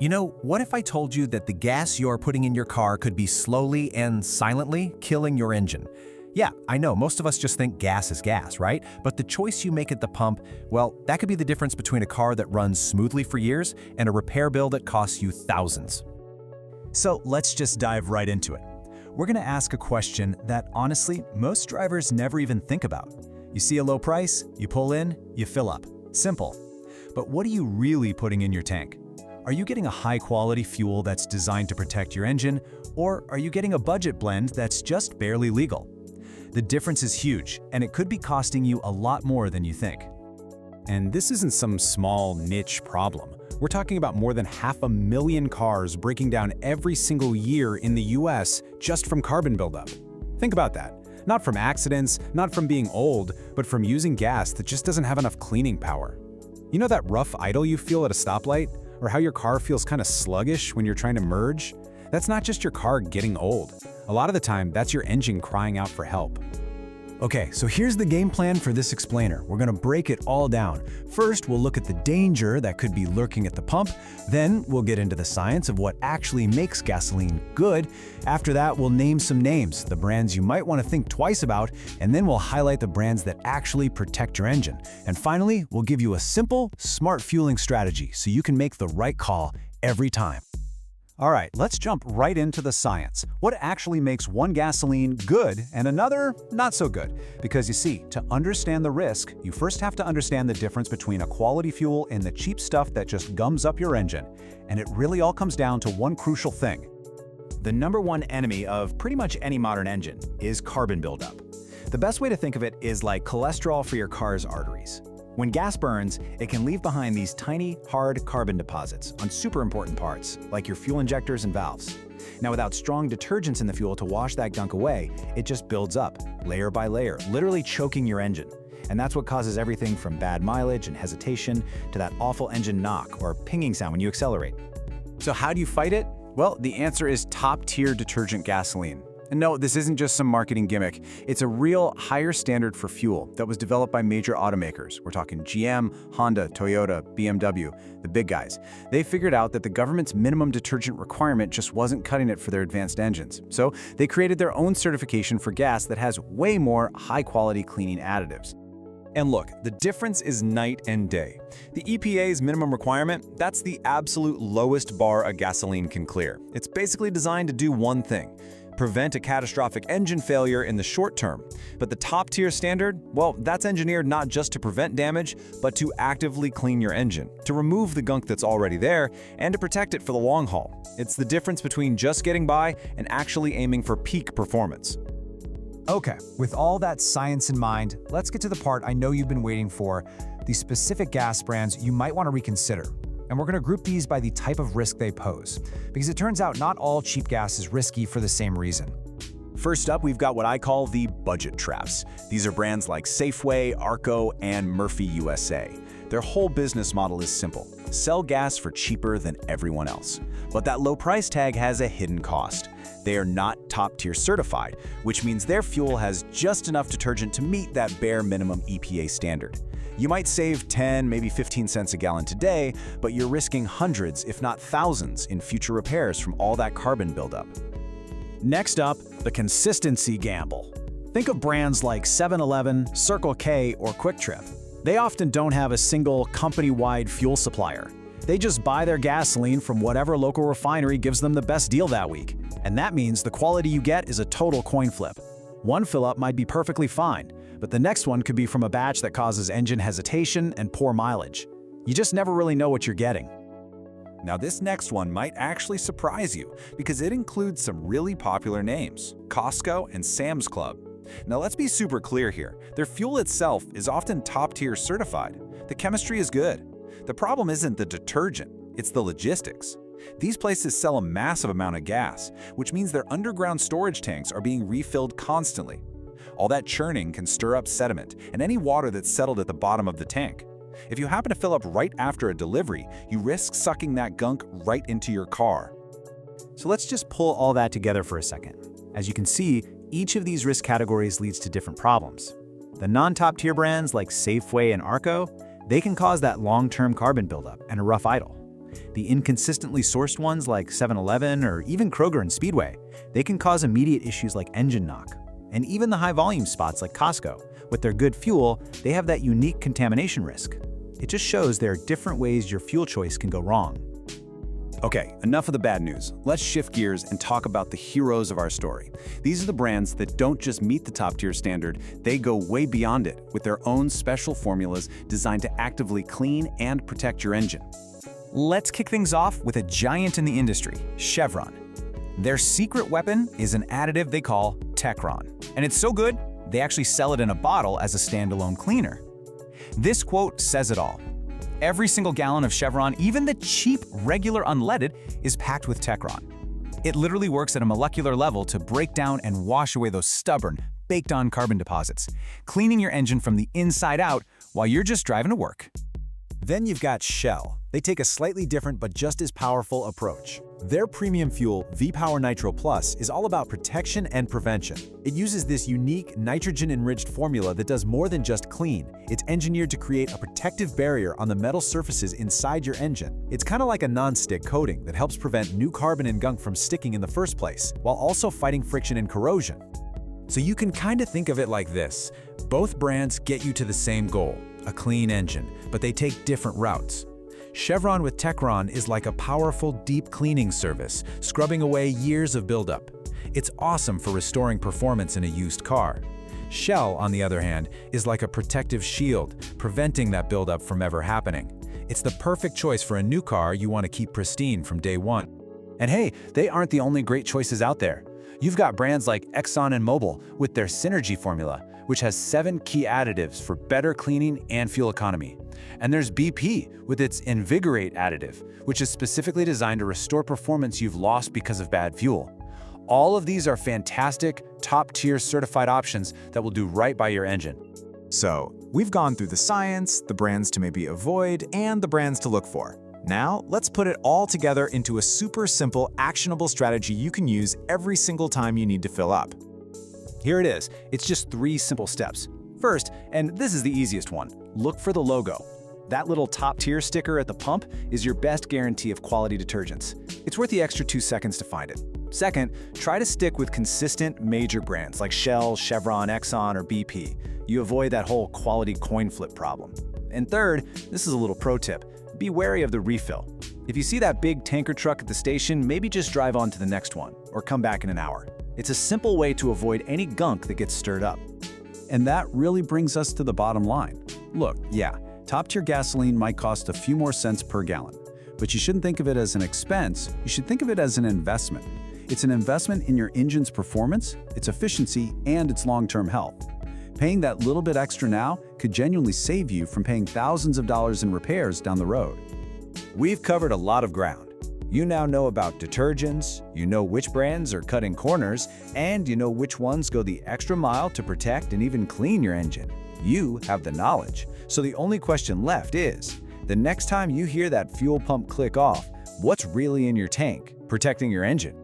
You know, what if I told you that the gas you're putting in your car could be slowly and silently killing your engine? Yeah, I know, most of us just think gas is gas, right? But the choice you make at the pump, well, that could be the difference between a car that runs smoothly for years and a repair bill that costs you thousands. So let's just dive right into it. We're going to ask a question that, honestly, most drivers never even think about. You see a low price, you pull in, you fill up. Simple. But what are you really putting in your tank? Are you getting a high-quality fuel that's designed to protect your engine, or are you getting a budget blend that's just barely legal? The difference is huge, and it could be costing you a lot more than you think. And this isn't some small niche problem. We're talking about more than 500,000 cars breaking down every single year in the US just from carbon buildup. Think about that. Not from accidents, not from being old, but from using gas that just doesn't have enough cleaning power. You know that rough idle you feel at a stoplight? Or how your car feels kind of sluggish when you're trying to merge? That's not just your car getting old. A lot of the time, that's your engine crying out for help. Okay, so here's the game plan for this explainer. We're gonna break it all down. First, we'll look at the danger that could be lurking at the pump. Then, we'll get into the science of what actually makes gasoline good. After that, we'll name some names, the brands you might want to think twice about, and then we'll highlight the brands that actually protect your engine. And finally, we'll give you a simple, smart fueling strategy so you can make the right call every time. All right, let's jump right into the science. What actually makes one gasoline good and another not so good? Because you see, to understand the risk, you first have to understand the difference between a quality fuel and the cheap stuff that just gums up your engine. And it really all comes down to one crucial thing. The number one enemy of pretty much any modern engine is carbon buildup. The best way to think of it is like cholesterol for your car's arteries. When gas burns, it can leave behind these tiny, hard carbon deposits on super important parts, like your fuel injectors and valves. Now, without strong detergents in the fuel to wash that gunk away, it just builds up, layer by layer, literally choking your engine. And that's what causes everything from bad mileage and hesitation to that awful engine knock or pinging sound when you accelerate. So how do you fight it? Well, the answer is top-tier detergent gasoline. And no, this isn't just some marketing gimmick. It's a real higher standard for fuel that was developed by major automakers. We're talking GM, Honda, Toyota, BMW, the big guys. They figured out that the government's minimum detergent requirement just wasn't cutting it for their advanced engines. So they created their own certification for gas that has way more high-quality cleaning additives. And look, the difference is night and day. The EPA's minimum requirement, that's the absolute lowest bar a gasoline can clear. It's basically designed to do one thing: prevent a catastrophic engine failure in the short term. But the top-tier standard, well, that's engineered not just to prevent damage, but to actively clean your engine, to remove the gunk that's already there, and to protect it for the long haul. It's the difference between just getting by and actually aiming for peak performance. Okay, with all that science in mind, let's get to the part I know you've been waiting for, the specific gas brands you might want to reconsider. And we're going to group these by the type of risk they pose, because it turns out not all cheap gas is risky for the same reason. First up, we've got what I call the budget traps. These are brands like Safeway, Arco, and Murphy USA. Their whole business model is simple: sell gas for cheaper than everyone else. But that low price tag has a hidden cost. They are not top-tier certified, which means their fuel has just enough detergent to meet that bare minimum EPA standard. You might save 10, maybe 15 cents a gallon today, but you're risking hundreds, if not thousands, in future repairs from all that carbon buildup. Next up, the consistency gamble. Think of brands like 7-Eleven, Circle K, or Quick Trip. They often don't have a single company-wide fuel supplier. They just buy their gasoline from whatever local refinery gives them the best deal that week. And that means the quality you get is a total coin flip. One fill-up might be perfectly fine, but the next one could be from a batch that causes engine hesitation and poor mileage. You just never really know what you're getting. Now, this next one might actually surprise you because it includes some really popular names: Costco and Sam's Club. Now, let's be super clear here. Their fuel itself is often top-tier certified. The chemistry is good. The problem isn't the detergent, it's the logistics. These places sell a massive amount of gas, which means their underground storage tanks are being refilled constantly. All that churning can stir up sediment and any water that's settled at the bottom of the tank. If you happen to fill up right after a delivery, you risk sucking that gunk right into your car. So let's just pull all that together for a second. As you can see, each of these risk categories leads to different problems. The non-top tier brands like Safeway and Arco, they can cause that long-term carbon buildup and a rough idle. The inconsistently sourced ones like 7-Eleven or even Kroger and Speedway, they can cause immediate issues like engine knock. And even the high-volume spots like Costco, with their good fuel, they have that unique contamination risk. It just shows there are different ways your fuel choice can go wrong. Okay, enough of the bad news. Let's shift gears and talk about the heroes of our story. These are the brands that don't just meet the top-tier standard, they go way beyond it with their own special formulas designed to actively clean and protect your engine. Let's kick things off with a giant in the industry, Chevron. Their secret weapon is an additive they call Techron. And it's so good, they actually sell it in a bottle as a standalone cleaner. This quote says it all. Every single gallon of Chevron, even the cheap, regular unleaded, is packed with Techron. It literally works at a molecular level to break down and wash away those stubborn, baked-on carbon deposits, cleaning your engine from the inside out while you're just driving to work. Then you've got Shell. They take a slightly different but just as powerful approach. Their premium fuel, V-Power Nitro Plus, is all about protection and prevention. It uses this unique nitrogen-enriched formula that does more than just clean. It's engineered to create a protective barrier on the metal surfaces inside your engine. It's kind of like a non-stick coating that helps prevent new carbon and gunk from sticking in the first place, while also fighting friction and corrosion. So you can kind of think of it like this. Both brands get you to the same goal, a clean engine, but they take different routes. Chevron with Techron is like a powerful, deep cleaning service, scrubbing away years of buildup. It's awesome for restoring performance in a used car. Shell, on the other hand, is like a protective shield, preventing that buildup from ever happening. It's the perfect choice for a new car you want to keep pristine from day one. And hey, they aren't the only great choices out there. You've got brands like ExxonMobil with their Synergy formula, which has 7 key additives for better cleaning and fuel economy. And there's BP with its Invigorate additive, which is specifically designed to restore performance you've lost because of bad fuel. All of these are fantastic, top-tier certified options that will do right by your engine. So, we've gone through the science, the brands to maybe avoid, and the brands to look for. Now, let's put it all together into a super simple, actionable strategy you can use every single time you need to fill up. Here it is. It's just 3 simple steps. First, and this is the easiest one, look for the logo. That little top-tier sticker at the pump is your best guarantee of quality detergents. It's worth the extra 2 seconds to find it. Second, try to stick with consistent major brands like Shell, Chevron, Exxon, or BP. You avoid that whole quality coin flip problem. And third, this is a little pro tip. Be wary of the refill. If you see that big tanker truck at the station, maybe just drive on to the next one, or come back in an hour. It's a simple way to avoid any gunk that gets stirred up. And that really brings us to the bottom line. Look, yeah, top-tier gasoline might cost a few more cents per gallon, but you shouldn't think of it as an expense, you should think of it as an investment. It's an investment in your engine's performance, its efficiency, and its long-term health. Paying that little bit extra now could genuinely save you from paying thousands of dollars in repairs down the road. We've covered a lot of ground. You now know about detergents, you know which brands are cutting corners, and you know which ones go the extra mile to protect and even clean your engine. You have the knowledge. So the only question left is, the next time you hear that fuel pump click off, what's really in your tank, protecting your engine?